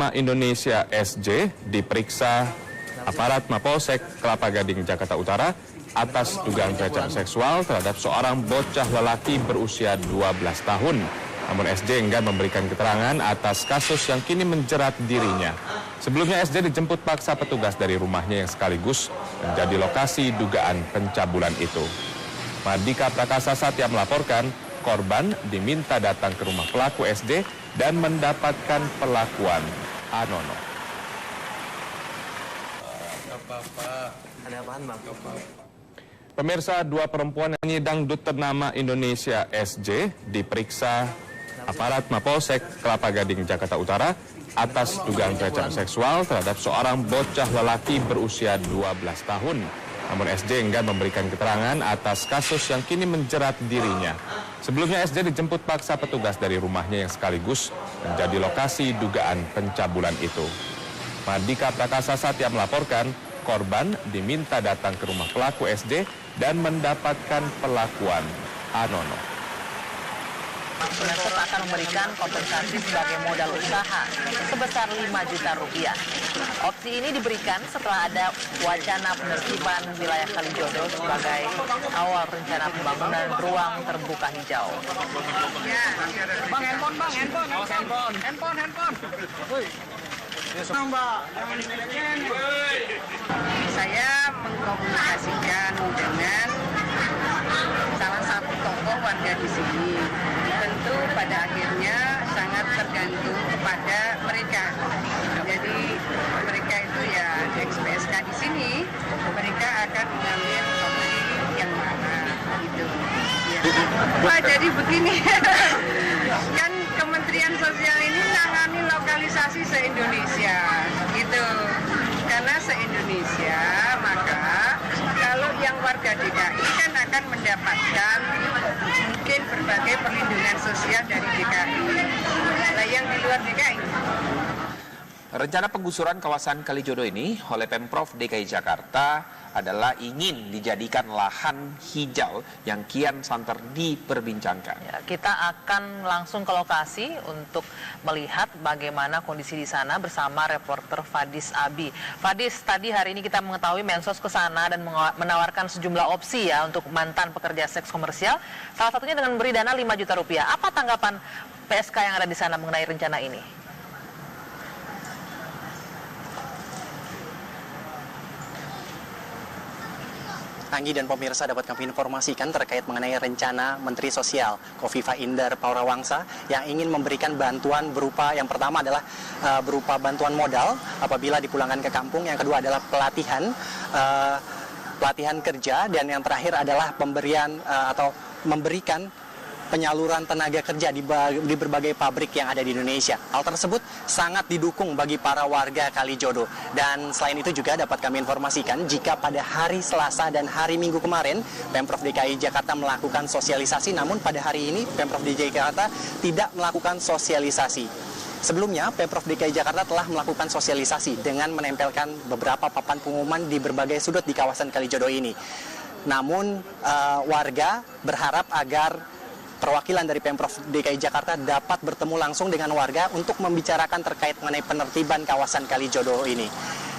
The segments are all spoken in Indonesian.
Nama Indonesia SJ diperiksa aparat Mapolsek Kelapa Gading, Jakarta Utara atas dugaan pelecehan seksual terhadap seorang bocah lelaki berusia 12 tahun. Namun SJ enggan memberikan keterangan atas kasus yang kini menjerat dirinya. Sebelumnya SJ dijemput paksa petugas dari rumahnya yang sekaligus menjadi lokasi dugaan pencabulan itu. Mardika Prakasa Satya melaporkan korban diminta datang ke rumah pelaku SJ dan mendapatkan perlakuan anono. Ada apaan, Bang? Pemirsa, dua perempuan nyanyi dangdut ternama Indonesia SJ diperiksa aparat Mapolsek Kelapa Gading, Jakarta Utara atas dugaan pelecehan seksual terhadap seorang bocah lelaki berusia 12 tahun. Namun SJ enggan memberikan keterangan atas kasus yang kini menjerat dirinya. Sebelumnya SJ dijemput paksa petugas dari rumahnya yang sekaligus menjadi lokasi dugaan pencabulan itu. Mardika Prakasa Satya melaporkan korban diminta datang ke rumah pelaku SJ dan mendapatkan perlakuan anono. Mensos akan memberikan kompensasi sebagai modal usaha sebesar 5 juta rupiah. Opsi ini diberikan setelah ada wacana penertiban wilayah Kalijodo sebagai awal rencana pembangunan ruang terbuka hijau. Bang, handphone. Saya mengkomunikasikan dengan salah satu tokoh warga di sini. Tentu pada akhirnya sangat tergantung kepada mereka. Jadi mereka itu ya ex-PSK di sini, mereka akan mengambil opsi yang mana gitu. Ya. Wah, jadi begini, kan Kementerian Sosial ini menangani lokalisasi se-Indonesia, gitu. Karena se-Indonesia, maka kalau yang warga DKI kan akan mendapatkan mungkin berbagai perlindungan sosial dari DKI. Nah, yang di luar DKI. Rencana penggusuran kawasan Kalijodo ini oleh Pemprov DKI Jakarta adalah ingin dijadikan lahan hijau yang kian santer diperbincangkan. Ya, kita akan langsung ke lokasi untuk melihat bagaimana kondisi di sana bersama reporter Fadis Abi. Fadis, tadi hari ini kita mengetahui Mensos ke sana dan menawarkan sejumlah opsi ya untuk mantan pekerja seks komersial. Salah satunya dengan memberi dana 5 juta rupiah. Apa tanggapan PSK yang ada di sana mengenai rencana ini? Anggi dan pemirsa, dapat kami informasikan terkait mengenai rencana Menteri Sosial Kofifa Indar Paurawangsa yang ingin memberikan bantuan berupa, yang pertama adalah berupa bantuan modal apabila dipulangkan ke kampung, yang kedua adalah pelatihan kerja, dan yang terakhir adalah pemberian atau memberikan penyaluran tenaga kerja di berbagai pabrik yang ada di Indonesia. Hal tersebut sangat didukung bagi para warga Kalijodo. Dan selain itu juga dapat kami informasikan jika pada hari Selasa dan hari Minggu kemarin Pemprov DKI Jakarta melakukan sosialisasi, namun pada hari ini Pemprov DKI Jakarta tidak melakukan sosialisasi. Sebelumnya, Pemprov DKI Jakarta telah melakukan sosialisasi dengan menempelkan beberapa papan pengumuman di berbagai sudut di kawasan Kalijodo ini. Namun, warga berharap agar perwakilan dari Pemprov DKI Jakarta dapat bertemu langsung dengan warga untuk membicarakan terkait mengenai penertiban kawasan Kalijodo ini.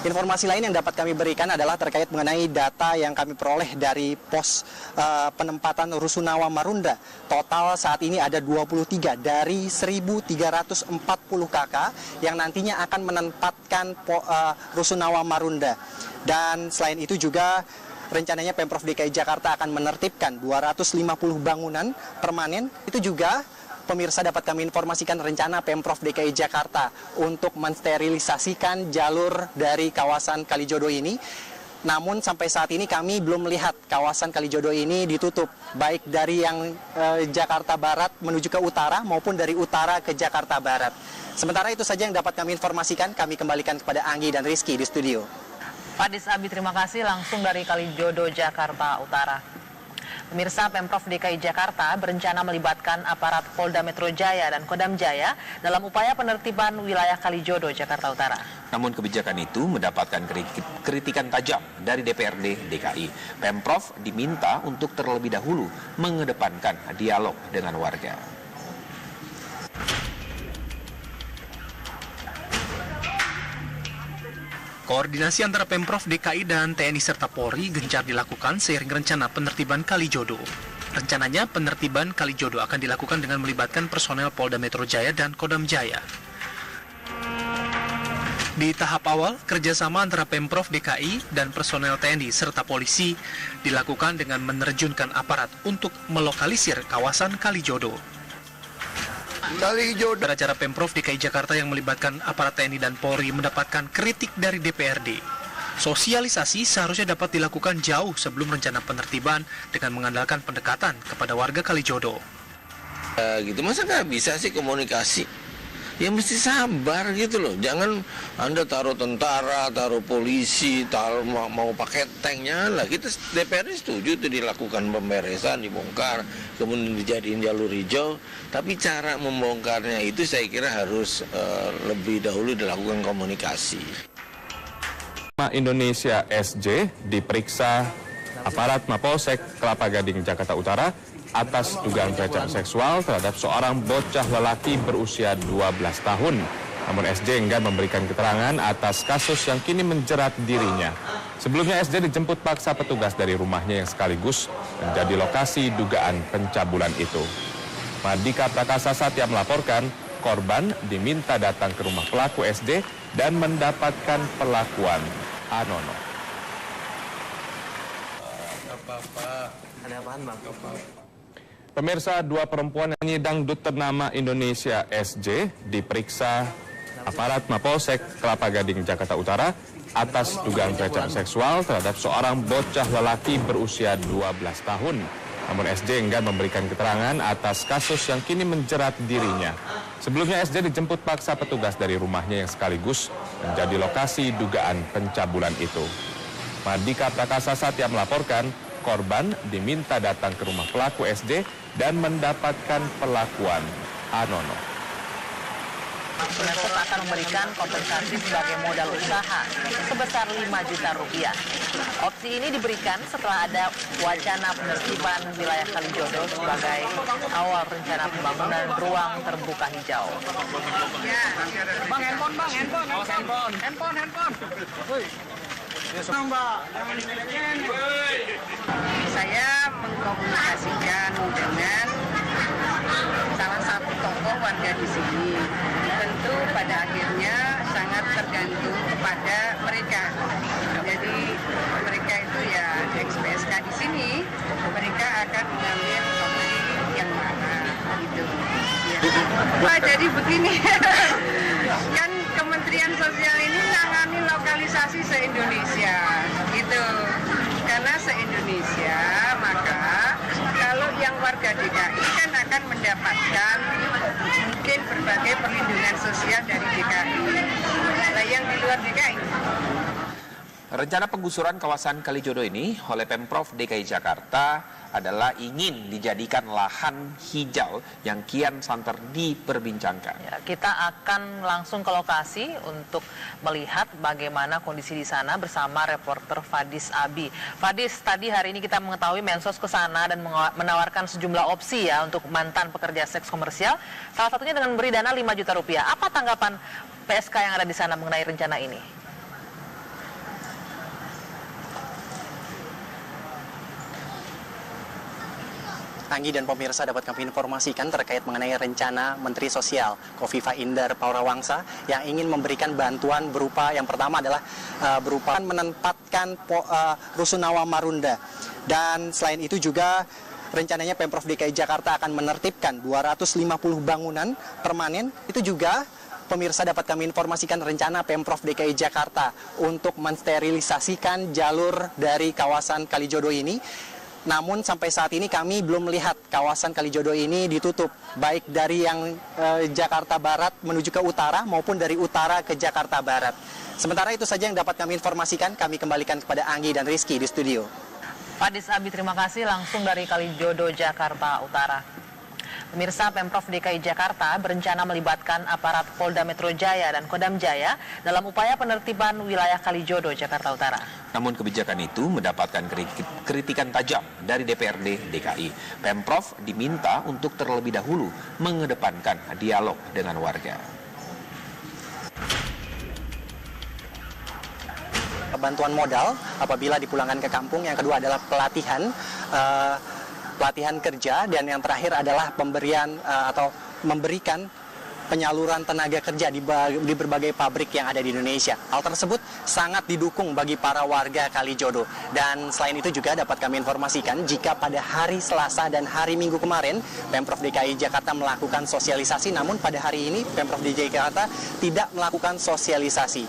Informasi lain yang dapat kami berikan adalah terkait mengenai data yang kami peroleh dari pos penempatan Rusunawa Marunda. Total saat ini ada 23 dari 1.340 KK yang nantinya akan menempatkan Rusunawa Marunda. Dan selain itu juga rencananya Pemprov DKI Jakarta akan menertibkan 250 bangunan permanen. Itu juga pemirsa dapat kami informasikan rencana Pemprov DKI Jakarta untuk mensterilisasikan jalur dari kawasan Kalijodo ini. Namun sampai saat ini kami belum melihat kawasan Kalijodo ini ditutup, baik dari yang Jakarta Barat menuju ke utara maupun dari utara ke Jakarta Barat. Sementara itu saja yang dapat kami informasikan. Kami kembalikan kepada Anggi dan Rizky di studio. Fadis Abi, terima kasih langsung dari Kalijodo, Jakarta Utara. Pemirsa, Pemprov DKI Jakarta berencana melibatkan aparat Polda Metro Jaya dan Kodam Jaya dalam upaya penertiban wilayah Kalijodo, Jakarta Utara. Namun kebijakan itu mendapatkan kritikan tajam dari DPRD DKI. Pemprov diminta untuk terlebih dahulu mengedepankan dialog dengan warga. Koordinasi antara Pemprov DKI dan TNI serta Polri gencar dilakukan seiring rencana penertiban Kalijodo. Rencananya penertiban Kalijodo akan dilakukan dengan melibatkan personel Polda Metro Jaya dan Kodam Jaya. Di tahap awal, kerjasama antara Pemprov DKI dan personel TNI serta polisi dilakukan dengan menerjunkan aparat untuk melokalisir kawasan Kalijodo. Cara Pemprov DKI Jakarta yang melibatkan aparat TNI dan Polri mendapatkan kritik dari DPRD. Sosialisasi seharusnya dapat dilakukan jauh sebelum rencana penertiban dengan mengandalkan pendekatan kepada warga Kalijodo. Gitu masa nggak bisa sih komunikasi? Ya mesti sabar gitu loh. Jangan Anda taruh tentara, taruh polisi, mau pakai tanknya lah. Kita DPR setuju itu dilakukan pemberesan, dibongkar, kemudian dijadiin jalur hijau. Tapi cara membongkarnya itu saya kira harus lebih dahulu dilakukan komunikasi. Indonesia SJ diperiksa aparat Mapolsek Kelapa Gading, Jakarta Utara atas dugaan pelecehan seksual terhadap seorang bocah lelaki berusia 12 tahun. Namun SJ enggan memberikan keterangan atas kasus yang kini menjerat dirinya. Sebelumnya SJ dijemput paksa petugas dari rumahnya yang sekaligus menjadi lokasi dugaan pencabulan itu. Mardika Prakasa Satya melaporkan korban diminta datang ke rumah pelaku SJ dan mendapatkan perlakuan anono. Ada apaan, Bang? Pemirsa, dua perempuan yang nyanyi dangdut ternama Indonesia SJ diperiksa aparat Mapolsek Kelapa Gading, Jakarta Utara atas dugaan pelecehan seksual terhadap seorang bocah lelaki berusia 12 tahun. Namun SJ enggan memberikan keterangan atas kasus yang kini menjerat dirinya. Sebelumnya SJ dijemput paksa petugas dari rumahnya yang sekaligus menjadi lokasi dugaan pencabulan itu. Mardika Prakasa Satya melaporkan korban diminta datang ke rumah pelaku SJ dan mendapatkan perlakuan anono. Mensos akan memberikan kompensasi sebagai modal usaha sebesar 5 juta rupiah. Opsi ini diberikan setelah ada wacana penertiban wilayah Kalijodo sebagai awal rencana pembangunan ruang terbuka hijau. Bang, handphone. Saya mengkomunikasikan dengan salah satu tokoh warga di sini. Tentu pada akhirnya sangat tergantung kepada mereka. Jadi mereka itu ya ex-PSK di sini, mereka akan mengambil opsi yang mana gitu. Ya. Wah, jadi begini, kan Kementerian Sosial ini menangani lokalisasi se-Indonesia, gitu. Karena se-Indonesia, maka kalau yang warga DKI kan akan mendapatkan mungkin berbagai perlindungan sosial dari DKI. Nah, yang di luar DKI. Rencana penggusuran kawasan Kalijodo ini oleh Pemprov DKI Jakarta adalah ingin dijadikan lahan hijau yang kian santer diperbincangkan. Ya, kita akan langsung ke lokasi untuk melihat bagaimana kondisi di sana bersama reporter Fadis Abi. Fadis, tadi hari ini kita mengetahui Mensos ke sana dan menawarkan sejumlah opsi ya untuk mantan pekerja seks komersial. Salah satunya dengan memberi dana 5 juta rupiah. Apa tanggapan PSK yang ada di sana mengenai rencana ini? Anggi dan pemirsa, dapat kami informasikan terkait mengenai rencana Menteri Sosial Kofifa Indar Parawansa yang ingin memberikan bantuan berupa, yang pertama adalah berupa menempatkan Rusunawa Marunda. Dan selain itu juga rencananya Pemprov DKI Jakarta akan menertibkan 250 bangunan permanen. Itu juga pemirsa dapat kami informasikan rencana Pemprov DKI Jakarta untuk mensterilisasikan jalur dari kawasan Kalijodo ini. Namun sampai saat ini kami belum melihat kawasan Kalijodo ini ditutup, baik dari yang Jakarta Barat menuju ke utara maupun dari utara ke Jakarta Barat. Sementara itu saja yang dapat kami informasikan, kami kembalikan kepada Anggi dan Rizky di studio. Fadis Abi, terima kasih langsung dari Kalijodo, Jakarta Utara. Pemirsa, Pemprov DKI Jakarta berencana melibatkan aparat Polda Metro Jaya dan Kodam Jaya dalam upaya penertiban wilayah Kalijodo, Jakarta Utara. Namun kebijakan itu mendapatkan kritikan tajam dari DPRD DKI. Pemprov diminta untuk terlebih dahulu mengedepankan dialog dengan warga. bantuan modal apabila dipulangkan ke kampung, yang kedua adalah pelatihan kerja, dan yang terakhir adalah pemberian atau memberikan penyaluran tenaga kerja di berbagai pabrik yang ada di Indonesia. Hal tersebut sangat didukung bagi para warga Kalijodo. Dan selain itu juga dapat kami informasikan jika pada hari Selasa dan hari Minggu kemarin Pemprov DKI Jakarta melakukan sosialisasi, namun pada hari ini Pemprov DKI Jakarta tidak melakukan sosialisasi.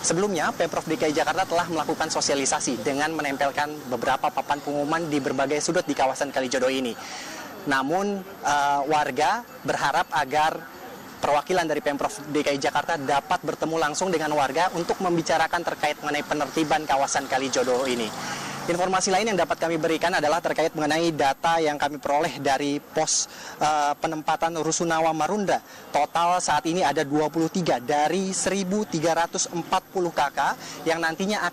Sebelumnya, Pemprov DKI Jakarta telah melakukan sosialisasi dengan menempelkan beberapa papan pengumuman di berbagai sudut di kawasan Kalijodo ini. Namun, warga berharap agar perwakilan dari Pemprov DKI Jakarta dapat bertemu langsung dengan warga untuk membicarakan terkait mengenai penertiban kawasan Kalijodo ini. Informasi lain yang dapat kami berikan adalah terkait mengenai data yang kami peroleh dari pos penempatan Rusunawa Marunda. Total saat ini ada 23 dari 1.340 KK yang nantinya akan